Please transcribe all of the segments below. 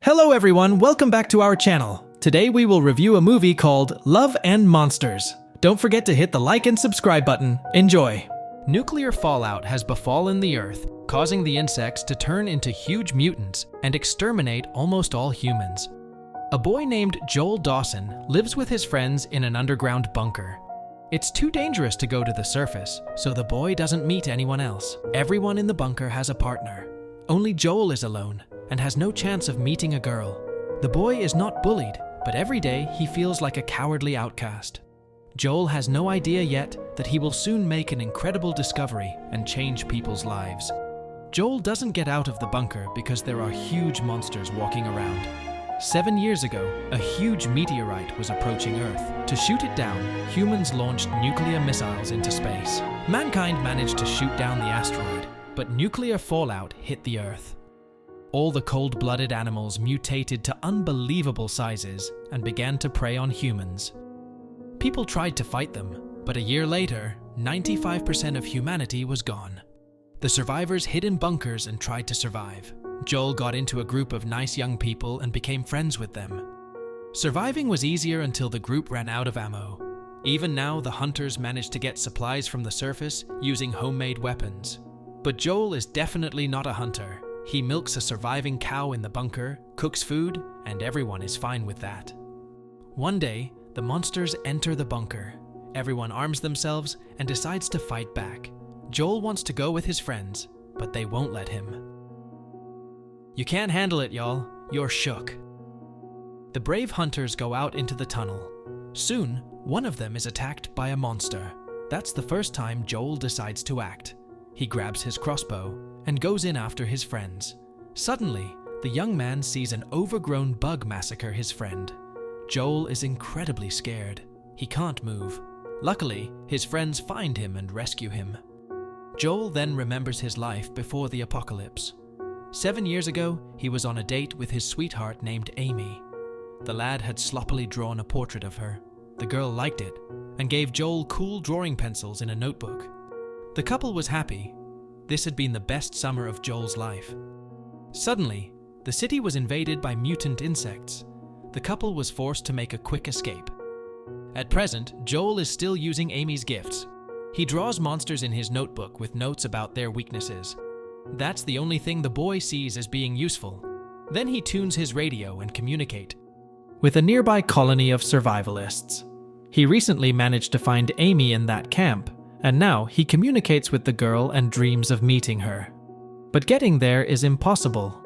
Hello everyone, welcome back to our channel. Today we will review a movie called Love and Monsters. Don't forget to hit the like and subscribe button. Enjoy! Nuclear fallout has befallen the Earth, causing the insects to turn into huge mutants and exterminate almost all humans. A boy named Joel Dawson lives with his friends in an underground bunker. It's too dangerous to go to the surface, so the boy doesn't meet anyone else. Everyone in the bunker has a partner. Only Joel is alone and has no chance of meeting a girl. The boy is not bullied, but every day he feels like a cowardly outcast. Joel has no idea yet that he will soon make an incredible discovery and change people's lives. Joel doesn't get out of the bunker because there are huge monsters walking around. 7 years ago, a huge meteorite was approaching Earth. To shoot it down, humans launched nuclear missiles into space. Mankind managed to shoot down the asteroid, but nuclear fallout hit the Earth. All the cold-blooded animals mutated to unbelievable sizes and began to prey on humans. People tried to fight them, but a year later, 95% of humanity was gone. The survivors hid in bunkers and tried to survive. Joel got into a group of nice young people and became friends with them. Surviving was easier until the group ran out of ammo. Even now, the hunters managed to get supplies from the surface using homemade weapons. But Joel is definitely not a hunter. He milks a surviving cow in the bunker, cooks food, and everyone is fine with that. One day, the monsters enter the bunker. Everyone arms themselves and decides to fight back. Joel wants to go with his friends, but they won't let him. You can't handle it, y'all. You're shook. The brave hunters go out into the tunnel. Soon, one of them is attacked by a monster. That's the first time Joel decides to act. He grabs his crossbow and goes in after his friends. Suddenly, the young man sees an overgrown bug massacre his friend. Joel is incredibly scared. He can't move. Luckily, his friends find him and rescue him. Joel then remembers his life before the apocalypse. 7 years ago, he was on a date with his sweetheart named Aimee. The lad had sloppily drawn a portrait of her. The girl liked it and gave Joel cool drawing pencils in a notebook. The couple was happy. This had been the best summer of Joel's life. Suddenly, the city was invaded by mutant insects. The couple was forced to make a quick escape. At present, Joel is still using Aimee's gifts. He draws monsters in his notebook with notes about their weaknesses. That's the only thing the boy sees as being useful. Then he tunes his radio and communicates with a nearby colony of survivalists. He recently managed to find Aimee in that camp, and now he communicates with the girl and dreams of meeting her. But getting there is impossible.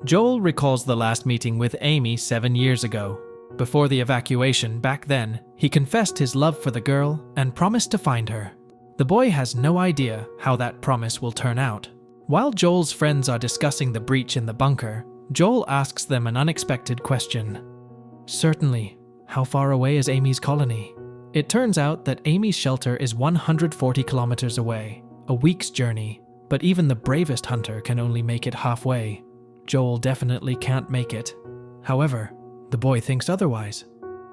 Joel recalls the last meeting with Aimee 7 years ago. Before the evacuation back then, he confessed his love for the girl and promised to find her. The boy has no idea how that promise will turn out. While Joel's friends are discussing the breach in the bunker, Joel asks them an unexpected question. Certainly, how far away is Aimee's colony? It turns out that Aimee's shelter is 140 kilometers away, a week's journey, but even the bravest hunter can only make it halfway. Joel definitely can't make it. However, the boy thinks otherwise.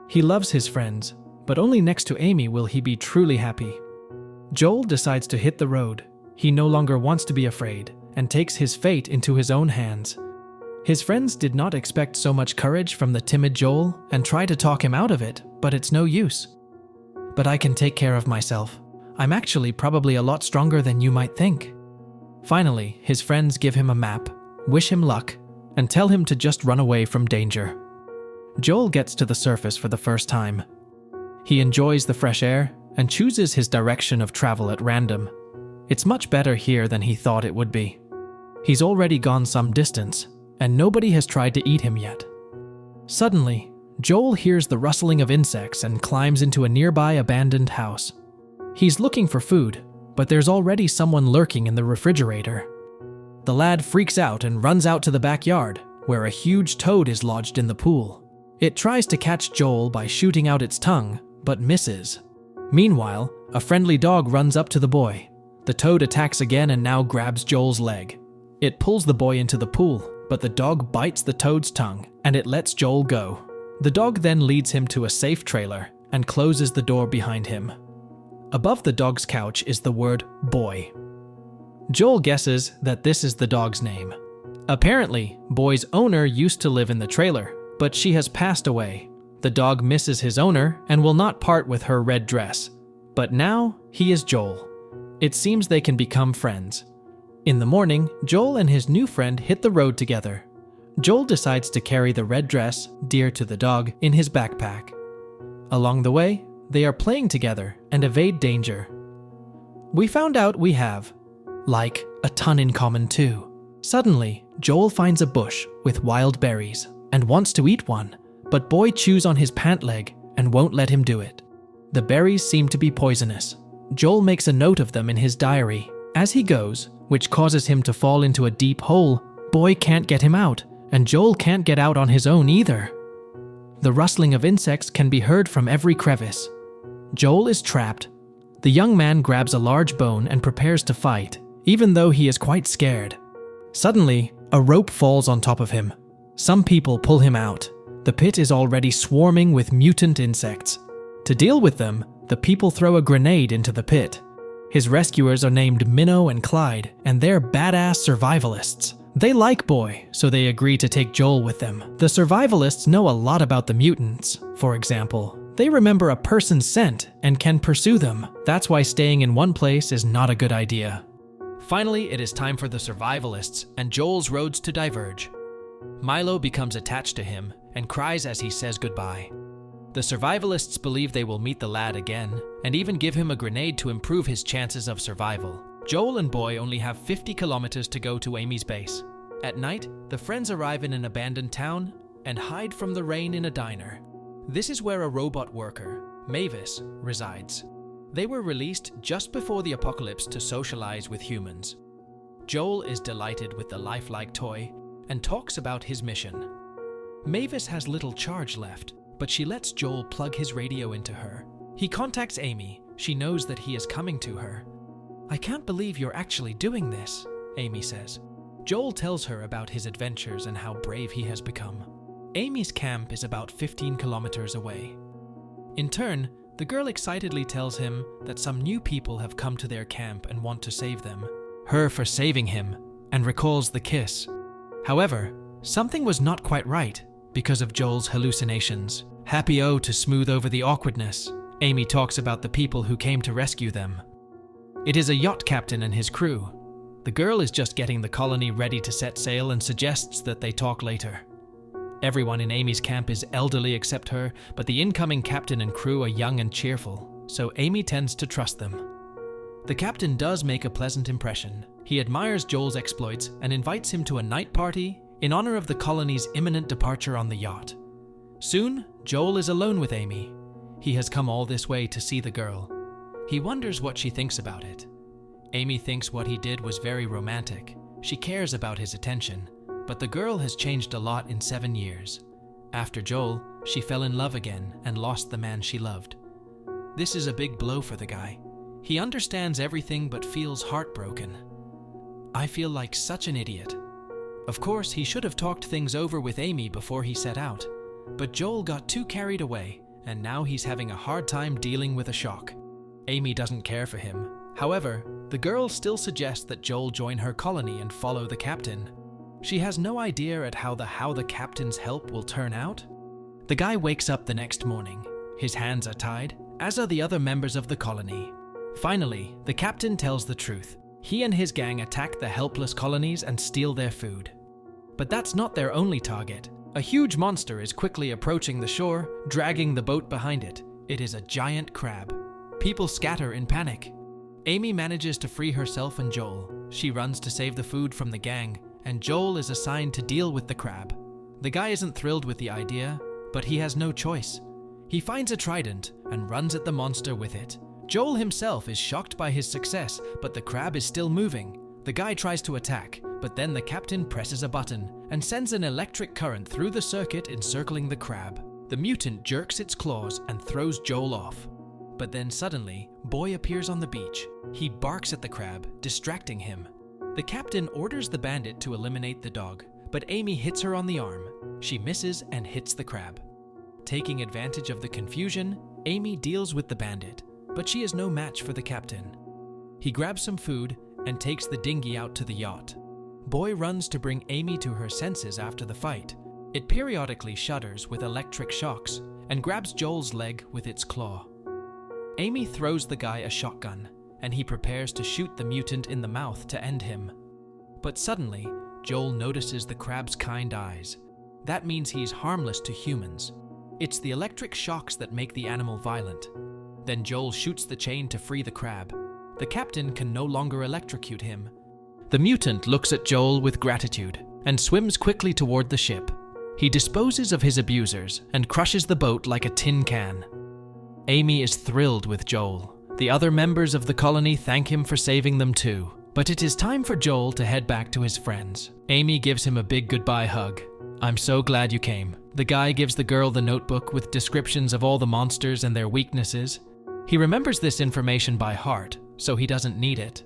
He loves his friends, but only next to Aimee will he be truly happy. Joel decides to hit the road. He no longer wants to be afraid and takes his fate into his own hands. His friends did not expect so much courage from the timid Joel and try to talk him out of it, but it's no use. But I can take care of myself. I'm actually probably a lot stronger than you might think. Finally, his friends give him a map, wish him luck, and tell him to just run away from danger. Joel gets to the surface for the first time. He enjoys the fresh air and chooses his direction of travel at random. It's much better here than he thought it would be. He's already gone some distance, and nobody has tried to eat him yet. Suddenly, Joel hears the rustling of insects and climbs into a nearby abandoned house. He's looking for food, but there's already someone lurking in the refrigerator. The lad freaks out and runs out to the backyard, where a huge toad is lodged in the pool. It tries to catch Joel by shooting out its tongue, but misses. Meanwhile, a friendly dog runs up to the boy. The toad attacks again and now grabs Joel's leg. It pulls the boy into the pool, but the dog bites the toad's tongue, and it lets Joel go. The dog then leads him to a safe trailer and closes the door behind him. Above the dog's couch is the word boy. Joel guesses that this is the dog's name. Apparently, Boy's owner used to live in the trailer, but she has passed away. The dog misses his owner and will not part with her red dress. But now, he is Joel. It seems they can become friends. In the morning, Joel and his new friend hit the road together. Joel decides to carry the red dress, dear to the dog, in his backpack. Along the way, they are playing together and evade danger. We found out we have, like, a ton in common too. Suddenly, Joel finds a bush with wild berries and wants to eat one, but Boy chews on his pant leg and won't let him do it. The berries seem to be poisonous. Joel makes a note of them in his diary. As he goes, which causes him to fall into a deep hole, Boy can't get him out, and Joel can't get out on his own either. The rustling of insects can be heard from every crevice. Joel is trapped. The young man grabs a large bone and prepares to fight, even though he is quite scared. Suddenly, a rope falls on top of him. Some people pull him out. The pit is already swarming with mutant insects. To deal with them, the people throw a grenade into the pit. His rescuers are named Minnow and Clyde, and they're badass survivalists. They like Boy, so they agree to take Joel with them. The survivalists know a lot about the mutants. For example, they remember a person's scent and can pursue them. That's why staying in one place is not a good idea. Finally, it is time for the survivalists and Joel's roads to diverge. Milo becomes attached to him and cries as he says goodbye. The survivalists believe they will meet the lad again and even give him a grenade to improve his chances of survival. Joel and Boy only have 50 kilometers to go to Aimee's base. At night, the friends arrive in an abandoned town and hide from the rain in a diner. This is where a robot worker, Mavis, resides. They were released just before the apocalypse to socialize with humans. Joel is delighted with the lifelike toy and talks about his mission. Mavis has little charge left, but she lets Joel plug his radio into her. He contacts Aimee. She knows that he is coming to her. "I can't believe you're actually doing this," Aimee says. Joel tells her about his adventures and how brave he has become. Aimee's camp is about 15 kilometers away. In turn, the girl excitedly tells him that some new people have come to their camp and want to save them. Her for saving him, and recalls the kiss. However, something was not quite right because of Joel's hallucinations. Happy-o to smooth over the awkwardness, Aimee talks about the people who came to rescue them. It is a yacht captain and his crew. The girl is just getting the colony ready to set sail and suggests that they talk later. Everyone in Aimee's camp is elderly except her, but the incoming captain and crew are young and cheerful, so Aimee tends to trust them. The captain does make a pleasant impression. He admires Joel's exploits and invites him to a night party in honor of the colony's imminent departure on the yacht. Soon, Joel is alone with Aimee. He has come all this way to see the girl. He wonders what she thinks about it. Aimee thinks what he did was very romantic. She cares about his attention, but the girl has changed a lot in 7 years. After Joel, she fell in love again and lost the man she loved. This is a big blow for the guy. He understands everything but feels heartbroken. "I feel like such an idiot." Of course, he should have talked things over with Aimee before he set out, but Joel got too carried away, and now he's having a hard time dealing with a shock. Aimee doesn't care for him. However, the girl still suggests that Joel join her colony and follow the captain. She has no idea at how the captain's help will turn out. The guy wakes up the next morning. His hands are tied, as are the other members of the colony. Finally, the captain tells the truth. He and his gang attack the helpless colonies and steal their food. But that's not their only target. A huge monster is quickly approaching the shore, dragging the boat behind it. It is a giant crab. People scatter in panic. Aimee manages to free herself and Joel. She runs to save the food from the gang, and Joel is assigned to deal with the crab. The guy isn't thrilled with the idea, but he has no choice. He finds a trident and runs at the monster with it. Joel himself is shocked by his success, but the crab is still moving. The guy tries to attack, but then the captain presses a button and sends an electric current through the circuit encircling the crab. The mutant jerks its claws and throws Joel off. But then suddenly, Boy appears on the beach. He barks at the crab, distracting him. The captain orders the bandit to eliminate the dog, but Aimee hits her on the arm. She misses and hits the crab. Taking advantage of the confusion, Aimee deals with the bandit, but she is no match for the captain. He grabs some food and takes the dinghy out to the yacht. Boy runs to bring Aimee to her senses after the fight. It periodically shudders with electric shocks and grabs Joel's leg with its claw. Aimee throws the guy a shotgun, and he prepares to shoot the mutant in the mouth to end him. But suddenly, Joel notices the crab's kind eyes. That means he's harmless to humans. It's the electric shocks that make the animal violent. Then Joel shoots the chain to free the crab. The captain can no longer electrocute him. The mutant looks at Joel with gratitude and swims quickly toward the ship. He disposes of his abusers and crushes the boat like a tin can. Aimee is thrilled with Joel. The other members of the colony thank him for saving them too. But it is time for Joel to head back to his friends. Aimee gives him a big goodbye hug. "I'm so glad you came." The guy gives the girl the notebook with descriptions of all the monsters and their weaknesses. He remembers this information by heart, so he doesn't need it.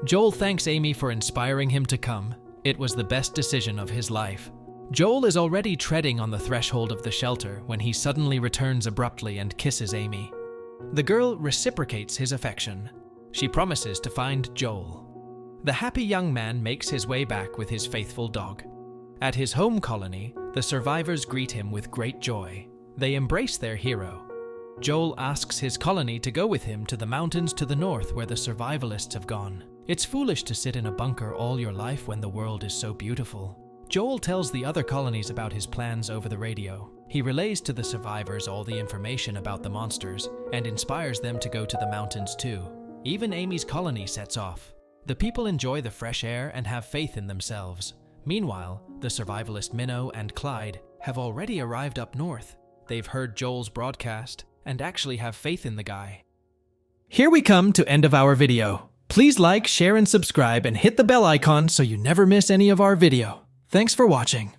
Joel thanks Aimee for inspiring him to come. It was the best decision of his life. Joel is already treading on the threshold of the shelter when he suddenly returns abruptly and kisses Aimee. The girl reciprocates his affection. She promises to find Joel. The happy young man makes his way back with his faithful dog. At his home colony, the survivors greet him with great joy. They embrace their hero. Joel asks his colony to go with him to the mountains to the north where the survivalists have gone. It's foolish to sit in a bunker all your life when the world is so beautiful. Joel tells the other colonies about his plans over the radio. He relays to the survivors all the information about the monsters and inspires them to go to the mountains too. Even Aimee's colony sets off. The people enjoy the fresh air and have faith in themselves. Meanwhile, the survivalist Minnow and Clyde have already arrived up north. They've heard Joel's broadcast and actually have faith in the guy. Here we come to end of our video. Please like, share, and subscribe and hit the bell icon so you never miss any of our video. Thanks for watching.